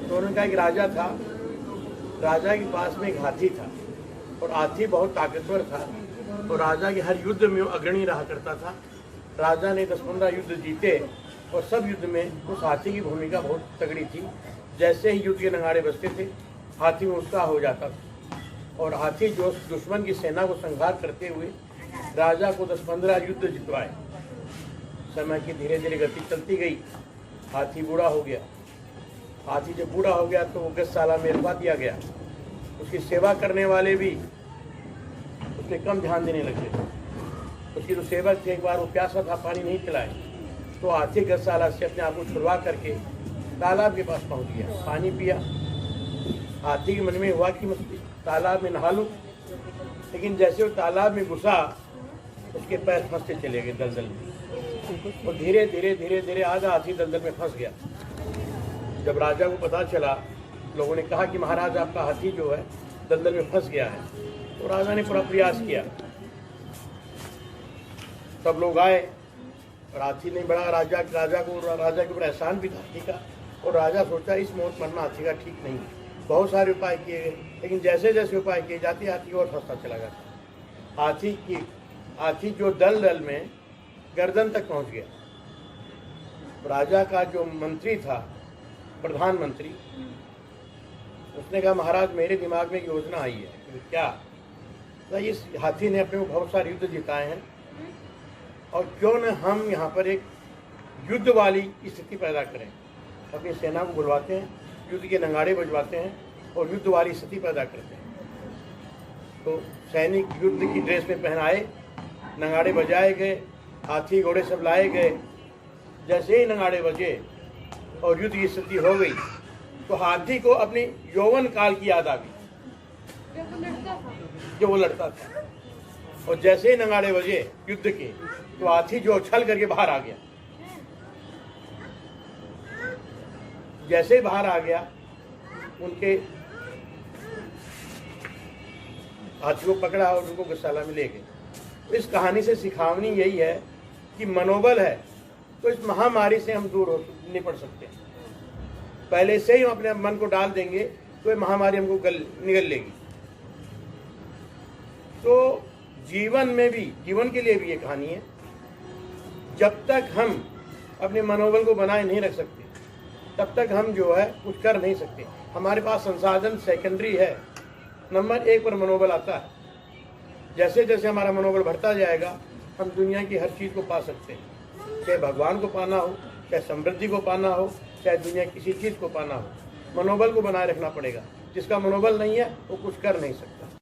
तो उन्होंने कहा कि राजा था, राजा के पास में एक हाथी था और हाथी बहुत ताकतवर था और राजा के हर युद्ध में वो अग्रणी रहा करता था। राजा ने 10-15 युद्ध जीते और सब युद्ध में उस हाथी की भूमिका बहुत तगड़ी थी। जैसे ही युद्ध के नगाड़े बजते थे, हाथी में उत्साह हो जाता था और हाथी जो दुश्मन की सेना को संहार करते हुए राजा को 10-15 युद्ध जितवाए। समय की धीरे धीरे गति चलती गई, हाथी बूढ़ा हो गया। हाथी जब बूढ़ा हो गया तो वो गौशाला में रखवा दिया गया। उसकी सेवा करने वाले भी उसके कम ध्यान देने लगे। उसकी जो सेवक थे, एक बार वो प्यासा था, पानी नहीं पिलाए तो हाथी गौशाला से अपने आप को छुड़वा करके तालाब के पास पहुंच गया, पानी पिया। हाथी के मन में हुआ कि मैं तालाब में नहा लूं, लेकिन जैसे वो तालाब में घुसा उसके पैर फंसते चले गए दलदल में और धीरे धीरे धीरे धीरे आधा हाथी दलदल में फंस गया। जब राजा को पता चला, लोगों ने कहा कि महाराज आपका हाथी जो है दलदल में फंस गया है, तो राजा ने पूरा प्रयास किया। सब लोग आए और हाथी नहीं बढ़ा। राजा के ऊपर एहसान भी था हाथी का और राजा सोचा इस मौत मरना हाथी का ठीक नहीं। बहुत सारे उपाय किए गए, लेकिन जैसे जैसे उपाय किए जाते हाथी और फंसता चला गया। हाथी जो दलदल में गर्दन तक पहुंच गया। राजा का जो मंत्री था, प्रधानमंत्री, उसने कहा महाराज मेरे दिमाग में एक योजना आई है। क्या? तो इस हाथी ने अपने को बहुत सारे युद्ध जिताए हैं और क्यों न हम यहाँ पर एक युद्ध वाली स्थिति पैदा करें। अपनी सेना को बुलवाते हैं, युद्ध के नगाड़े बजवाते हैं और युद्ध वाली स्थिति पैदा करते हैं। तो सैनिक युद्ध की ड्रेस में पहनाए, नगाड़े बजाए गए, हाथी घोड़े सब लाए गए। जैसे ही नगाड़े बजे और युद्ध की स्थिति हो गई तो हाथी को अपनी यौवन काल की याद आ गई जो वो लड़ता था। और जैसे ही नगाड़े बजे युद्ध के तो हाथी जो उछल करके बाहर आ गया। जैसे ही बाहर आ गया, उनके हाथी को पकड़ा और उनको गौशाला में ले गए। इस कहानी से सिखावनी यही है कि मनोबल है तो इस महामारी से हम दूर निपट सकते हैं। पहले से ही हम अपने मन को डाल देंगे तो ये महामारी हमको निगल लेगी। तो जीवन में भी, जीवन के लिए भी ये कहानी है। जब तक हम अपने मनोबल को बनाए नहीं रख सकते तब तक हम जो है कुछ कर नहीं सकते। हमारे पास संसाधन सेकेंडरी है, नंबर 1 पर मनोबल आता है। जैसे जैसे हमारा मनोबल बढ़ता जाएगा हम दुनिया की हर चीज़ को पा सकते हैं। चाहे भगवान को पाना हो, चाहे समृद्धि को पाना हो, चाहे दुनिया किसी चीज़ को पाना हो, मनोबल को बनाए रखना पड़ेगा। जिसका मनोबल नहीं है वो कुछ कर नहीं सकता।